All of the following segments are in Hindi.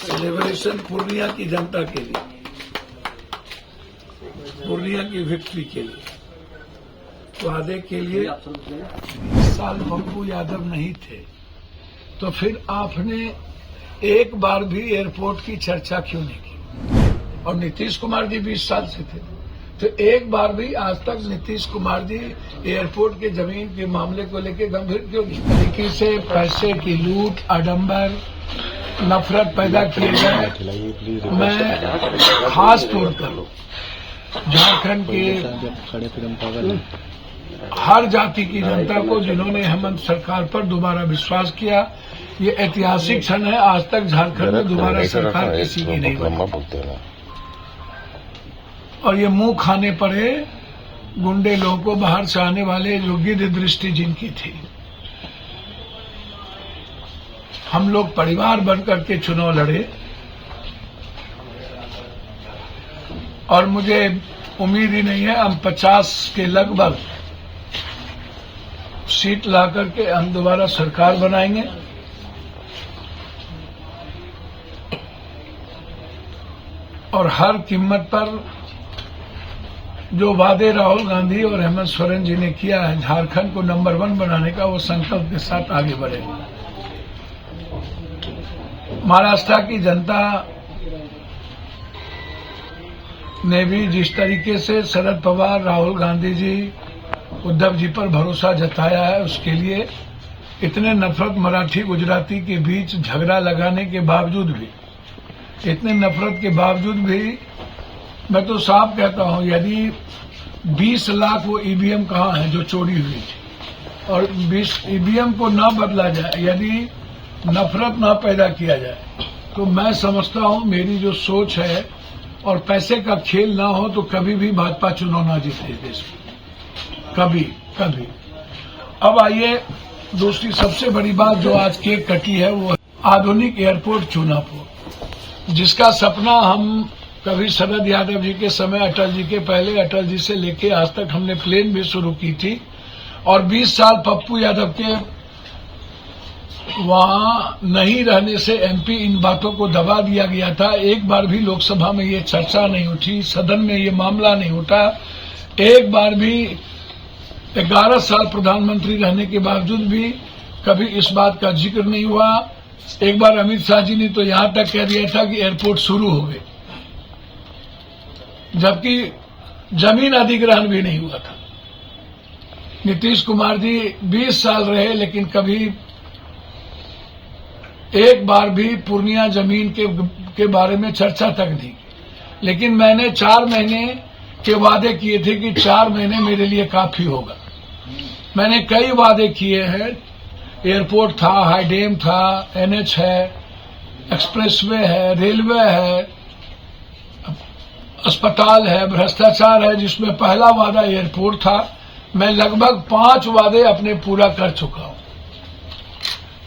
सेलिब्रेशन पूर्णिया की जनता के लिए, पूर्णिया की विक्ट्री के लिए, वादे के लिए। इस साल पप्पू यादव नहीं थे तो फिर आपने एक बार भी एयरपोर्ट की चर्चा क्यों नहीं की? और नीतीश कुमार जी 20 साल से थे तो एक बार भी आज तक नीतीश कुमार जी एयरपोर्ट के जमीन के मामले को लेकर गंभीर क्यों? इस तरीके से पैसे की लूट, आडंबर, नफरत पैदा किए गए। मैं खास तौर पर झारखंड के हर जाति की जनता को, जिन्होंने हेमंत सरकार पर दोबारा विश्वास किया, ये ऐतिहासिक क्षण है। आज तक झारखंड में दोबारा सरकार किसी की नहीं बनी और ये मुंह खाने पड़े गुंडे लोगों को, बाहर से आने वाले, जो गिद्ध दृष्टि जिनकी थी। हम लोग परिवार बनकर के चुनाव लड़े और मुझे उम्मीद ही नहीं है, हम 50 के लगभग सीट ला करके हम दोबारा सरकार बनाएंगे। और हर कीमत पर जो वादे राहुल गांधी और हेमंत सोरेन जी ने किया है झारखंड को नंबर 1 बनाने का, वो संकल्प के साथ आगे बढ़ेगा। महाराष्ट्र की जनता ने भी जिस तरीके से शरद पवार, राहुल गांधी जी, उद्धव जी पर भरोसा जताया है, उसके लिए इतने नफरत मराठी गुजराती के बीच झगड़ा लगाने के बावजूद भी, इतने नफरत के बावजूद भी, मैं तो साफ कहता हूं, यदि 20 लाख वो ईवीएम कहाँ है जो चोरी हुई थी, और 20 ईवीएम को ना बदला जाए, यदि नफरत ना पैदा किया जाए, तो मैं समझता हूं मेरी जो सोच है और पैसे का खेल ना हो तो कभी भी भाजपा चुनाव ना जीते देश में, कभी। अब आइए, दूसरी सबसे बड़ी बात जो आज केक कटी है वो आधुनिक एयरपोर्ट चुनापुर, जिसका सपना हम कभी शरद यादव जी के समय, अटल जी के पहले, अटल जी से लेके आज तक हमने प्लेन भी शुरू की थी। और 20 साल पप्पू यादव के वहां नहीं रहने से एमपी इन बातों को दबा दिया गया था। एक बार भी लोकसभा में ये चर्चा नहीं उठी, सदन में ये मामला नहीं उठा। एक बार भी 11 साल प्रधानमंत्री रहने के बावजूद भी कभी इस बात का जिक्र नहीं हुआ। एक बार अमित शाह जी ने तो यहां तक कह दिया था कि एयरपोर्ट शुरू हो गए, जबकि जमीन अधिग्रहण भी नहीं हुआ था। नीतीश कुमार जी 20 साल रहे लेकिन कभी एक बार भी पूर्णिया जमीन के बारे में चर्चा तक नहीं। लेकिन मैंने 4 महीने के वादे किए थे कि 4 महीने मेरे लिए काफी होगा। मैंने कई वादे किए हैं, एयरपोर्ट था, हाईडेम था, एनएच है, एक्सप्रेसवे है, रेलवे है, अस्पताल है, भ्रष्टाचार है, जिसमें पहला वादा एयरपोर्ट था। मैं लगभग 5 वादे अपने पूरा कर चुका हूं,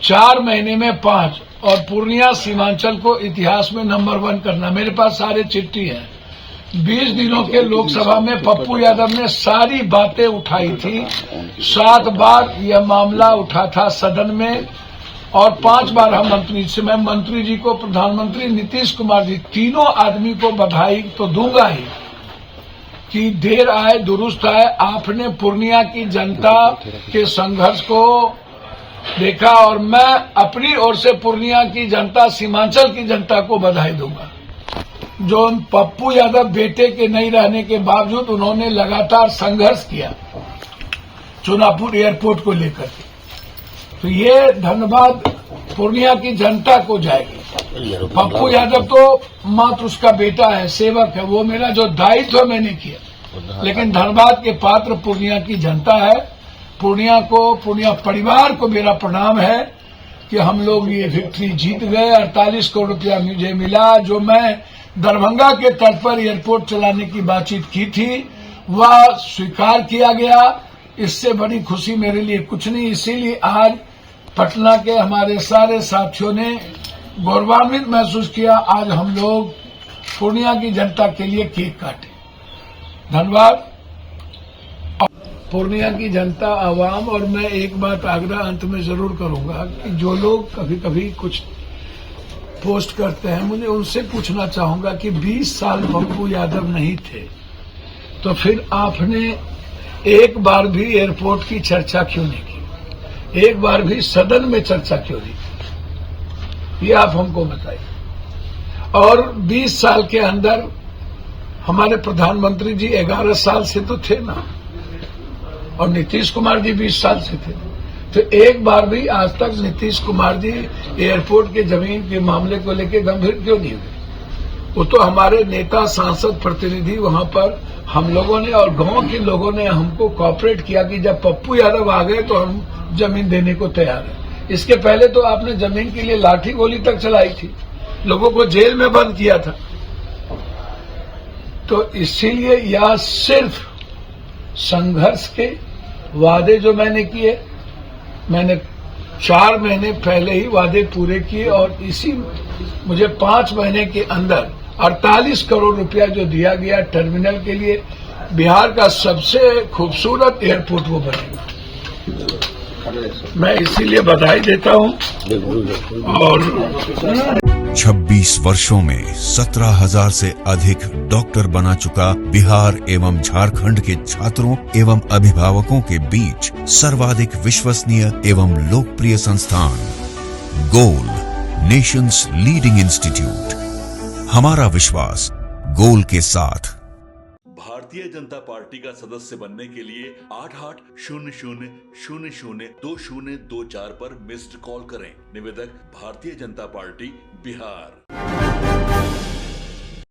4 महीने में 5। और पूर्णिया सीमांचल को इतिहास में नंबर 1 करना, मेरे पास सारे चिट्ठी हैं। 20 दिनों के लोकसभा में पप्पू यादव ने सारी बातें उठाई थी। 7 बार यह मामला उठा था सदन में और 5 बार हम मंत्री से, मैं मंत्री जी को, प्रधानमंत्री नीतीश कुमार जी, तीनों आदमी को बधाई तो दूंगा ही कि देर आए दुरुस्त आए। आपने पूर्णिया की जनता के संघर्ष को देखा और मैं अपनी ओर से पूर्णिया की जनता, सीमांचल की जनता को बधाई दूंगा। जो पप्पू यादव बेटे के नहीं रहने के बावजूद उन्होंने लगातार संघर्ष किया चुनापुर एयरपोर्ट को लेकर के, तो ये धन्यवाद पूर्णिया की जनता को जाएगी। पप्पू यादव तो मात्र उसका बेटा है, सेवक है, वो मेरा जो दायित्व मैंने किया, लेकिन धन्यवाद के पात्र पूर्णिया की जनता है। पूर्णिया को, पूर्णिया परिवार को मेरा प्रणाम है कि हम लोग ये विक्ट्री जीत गए। 48 करोड़ रुपया मुझे मिला। जो मैं दरभंगा के तट पर एयरपोर्ट चलाने की बातचीत की थी वह स्वीकार किया गया। इससे बड़ी खुशी मेरे लिए कुछ नहीं। इसीलिए आज पटना के हमारे सारे साथियों ने गौरवान्वित महसूस किया। आज हम लोग पूर्णिया की जनता के लिए केक काटे। धन्यवाद पूर्णिया की जनता, आवाम। और मैं एक बात आग्रह अंत में जरूर करूंगा कि जो लोग कभी कभी कुछ पोस्ट करते हैं, मुझे उनसे पूछना चाहूंगा कि 20 साल पप्पू यादव नहीं थे तो फिर आपने एक बार भी एयरपोर्ट की चर्चा क्यों नहीं की, एक बार भी सदन में चर्चा क्यों नहीं की, ये आप हमको बताइए। और 20 साल के अंदर हमारे प्रधानमंत्री जी 11 साल से तो थे ना, और नीतीश कुमार जी 20 साल से थे, तो एक बार भी आज तक नीतीश कुमार जी एयरपोर्ट के जमीन के मामले को लेकर गंभीर क्यों नहीं हुए। वो तो हमारे नेता, सांसद, प्रतिनिधि वहां पर हम लोगों ने और गांव के लोगों ने हमको कॉपरेट किया कि जब पप्पू यादव आ गए तो हम जमीन देने को तैयार हैं। इसके पहले तो आपने जमीन के लिए लाठी गोली तक चलाई थी, लोगों को जेल में बंद किया था। तो इसीलिए यह सिर्फ संघर्ष के वादे जो मैंने किए, मैंने 4 महीने पहले ही वादे पूरे किए, और इसी मुझे 5 महीने के अंदर 48 करोड़ रुपया जो दिया गया टर्मिनल के लिए, बिहार का सबसे खूबसूरत एयरपोर्ट वो बनेगा। मैं इसीलिए बधाई देता हूं। और 26 वर्षों में 17,000 से अधिक डॉक्टर बना चुका बिहार एवं झारखंड के छात्रों एवं अभिभावकों के बीच सर्वाधिक विश्वसनीय एवं लोकप्रिय संस्थान गोल, नेशंस लीडिंग इंस्टीट्यूट। हमारा विश्वास गोल के साथ। भारतीय जनता पार्टी का सदस्य बनने के लिए 8800002024 पर मिस्ड कॉल करें। निवेदक भारतीय जनता पार्टी बिहार।